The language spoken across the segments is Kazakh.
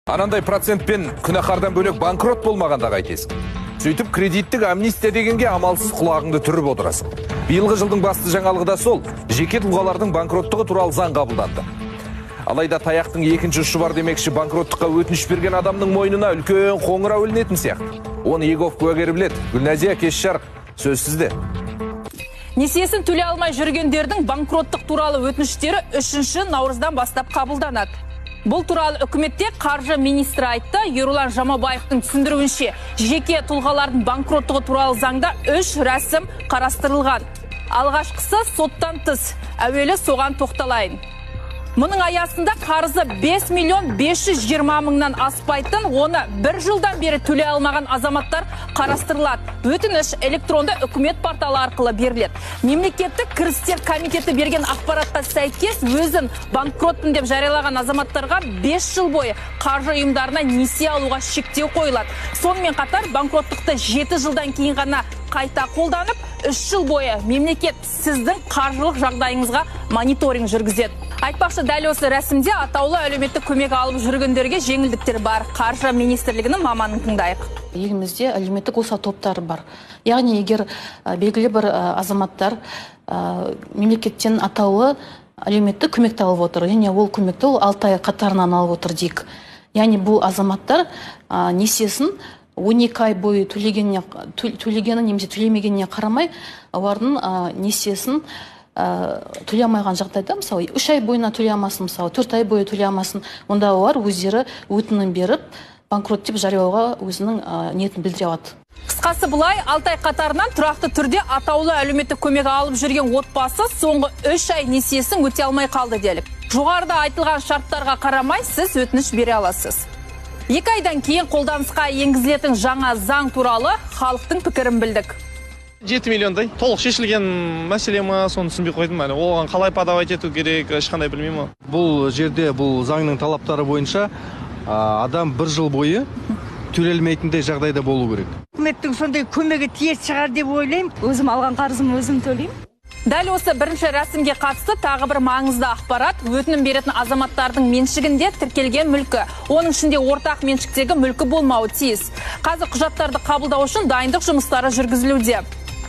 Анандай процентпен күнәһардан бөлек банкрот болмағанда қайтесің. Сөйтіп кредиттік амнистия дегенге амалсыз құлағыңды түріп отырасың. Биылғы жылдың басты жаңалығы да сол. Жеке тұлғалардың банкроттығы туралы заң қабылданды. Алайда таяқтың екінші ұшы бар демекші, банкроттыққа өтініш берген адамның мойнына үлкен қоңырау ілінетін сияқты. Оны Егов куәгері біледі. Гүлназия, кеш жарық, сөз сізде. Несиесін төлей алмай жүргендердің банкроттық туралы өтініштері 3 наурыздан бастап қабылданады. Бұл туралы үкіметте қаржы министрі айтты. Ерұлан Жамабаевтың түсіндіруінше, жеке тұлғалардың банкроттығы туралы заңда 3 рәсім қарастырылған. Алғашқысы соттан тыс. Әуелі соған тоқталайын. Мұның аясында қарызы 5 миллион 520 мыңнан аспайтын, оны 1 жылдан бері төлей алмаған азаматтар қарастырылады. Өтініш электронды үкімет порталы арқылы беріледі. Мемлекеттік кірістер комитеті берген ақпаратқа сәйкес, өзін банкротпын деп жариялаған азаматтарға 5 жыл бойы қаржы ұйымдарына несие алуға шектеу қойылады. Сонымен қатар банкроттықты 7 жылдан кейін ғана қайта қолданып, 3 жыл бойы мемлекет сіздің қаржылық жағдайыңызға мониторинг жүргізеді. Айтпақшы, дәл осы рәсімде атаулы әлеуметтік көмек алып жүргендерге жеңілдіктер бар. Қаржы министрлігінің маманын тыңдайық. Елімізде әлеуметтік осал топтар бар. Яғни егер белгілі бір азаматтар мемлекеттен атаулы әлеуметтік көмекті алып отыр, және ол көмекті 6 ай қатарынан алып отыр дейік. Яғни бұл азаматтар несиесін 12 ай бойы төлегені немесе төлемегеніне қарамай, олардың несиесін төлей алмаған жағдайда, мысалы 3 ай бойына төлей алмасын, мысалы 4 ай бойы төлей алмасын, онда олар өздері өтінім беріп, банкрот деп жариялауға өзінің ниетін білдіре алады. Қысқасы бұлай, 6 ай қатарынан тұрақты түрде атаулы әлеуметтік көмек алып жүрген отбасы соңғы 3 ай несиесін өте алмай қалды делік. Жоғарыда айтылған шарттарға қарамай сіз өтініш бере аласыз. 2 айдан кейін қолданысқа енгізілетін жаңа заң туралы халықтың пікірін білдік. 7 миллиондай толық шешілген мәселе ма, соны түсінбей қойдым. Оған қалай подавать ету керек, ешқандай білмеймін. Бұл жерде, бұл заңның талаптары бойынша адам 1 жыл бойы төлелмейтіндей жағдайда болу керек. Үкіметтің сондай көмегі тиер шығар деп ойлаймын. Өзім алған қарызым өзім төлеймін. Дәл осы бірінші рәсімге қатысты тағы бір маңызды ақпарат. Өтінім беретін азаматтардың меншігінде тіркелген мүлкі. Оның ішінде ортақ меншіктегі мүлкі болмауы тиіс. Қазір құжаттарды қабылдау үшін дайындық жұмыстары жүргізілуде.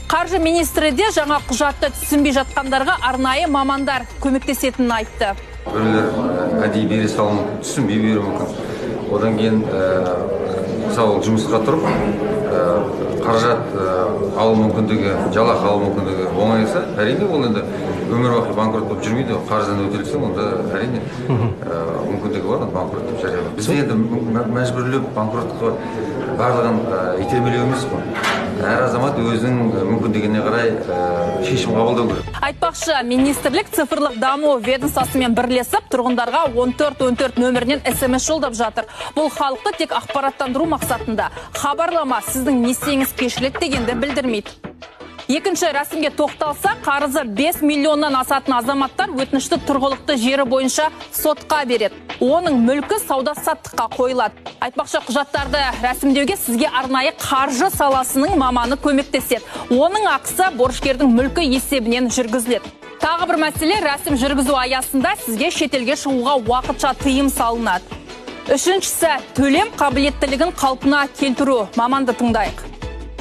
Қаржы министрі де жаңа құжатты түсінбей жатқандарға арнайы мамандар көмектесетінін айтты. Біреулер әдейі бере салып, түсінбей беруі мүмкін. Одан кейін мысалы жұмысқа тұрып, қаражат алу мүмкіндігі, жалақы алу мүмкіндігі оңайса, әрине ол енді өмір бақи банкрот болып жүрмейді. Қарыздан өтелсе, онда әрине мүмкіндігі бар, банкрот деп жариялау. Біз енді мәжбүрлеп банкроттыққа барлығын итермелеу емес қой. Әр азамат өзінің мүмкіндігіне қарай шешім қабылдау керек. Айтпақшы, министрлік цифрлық даму ведомствосымен бірлесіп, тұрғындарға 1414 нөмірінен SMS жолдап жатыр. Бұл халықты тек ақпараттандыру мақсатында. Хабарлама сіздің несиеңіз кешіледі дегенді білдірмейді. Екінші рәсімге тоқталса, қарызы 5 миллионнан асатын азаматтар өтінішті тұрғылықты жері бойынша сотқа береді. Оның мүлкі сауда-саттыққа қойылады. Айтпақшы, құжаттарды рәсімдеуге сізге арнайы қаржы саласының маманы көмектеседі. Оның ақысы борышкердің мүлкі есебінен жүргізіледі. Тағы бір мәселе, рәсім жүргізу аясында сізге шетелге шығуға уақытша тыйым салынады. Үшіншісі, төлем қабілеттілігін қалпына келтіру. Маманды тыңдайық.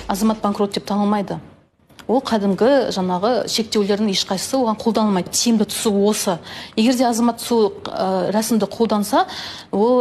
Азамат банкрот деп танылмайды. Ол қадымғы жаңағы шектеулердің ешқайсысы оған қолданылмайды. Тиімді тұсы осы. Егер де азамат сол рәсімді қолданса, ол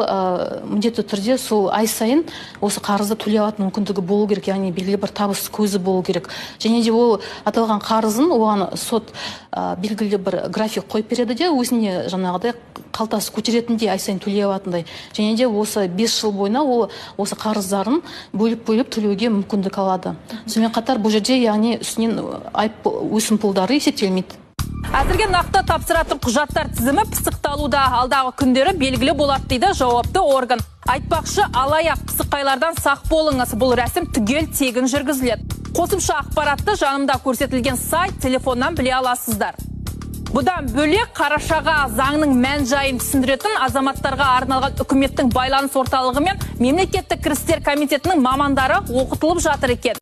міндетті түрде сол ай сайын осы қарызды төлей алатын мүмкіндігі болу керек, яғни белгілі бір табыс көзі болу керек. Және де ол аталған қарызын оған сот белгілі бір график қойып береді де, өзіне жаңағыдай қалтасы көтеретіндей ай сайын төлей алатындай. Және де осы 5 жыл бойына ол осы қарыздарын бөліп төлеуге мүмкіндік алады. Сонымен қатар бұл жерде яғни өсімпұлдары есептелмейді. Әзірге нақты тапсыратын құжаттар тізімі пысықталуда, алдағы күндері белгілі болады дейді жауапты орган. Айтпақшы, алаяқ пысықайлардан сақ болыңыз, бұл рәсім түгел тегін жүргізіледі. Қосымша ақпаратты жанымда көрсетілген сайт, телефоннан біле аласыздар. Бұдан бөлек қарашаға заңның мән жайын түсіндіретін азаматтарға арналған үкіметтің байланыс орталығы мен мемлекеттік кірістер комитетінің мамандары оқытылып жатыр екен.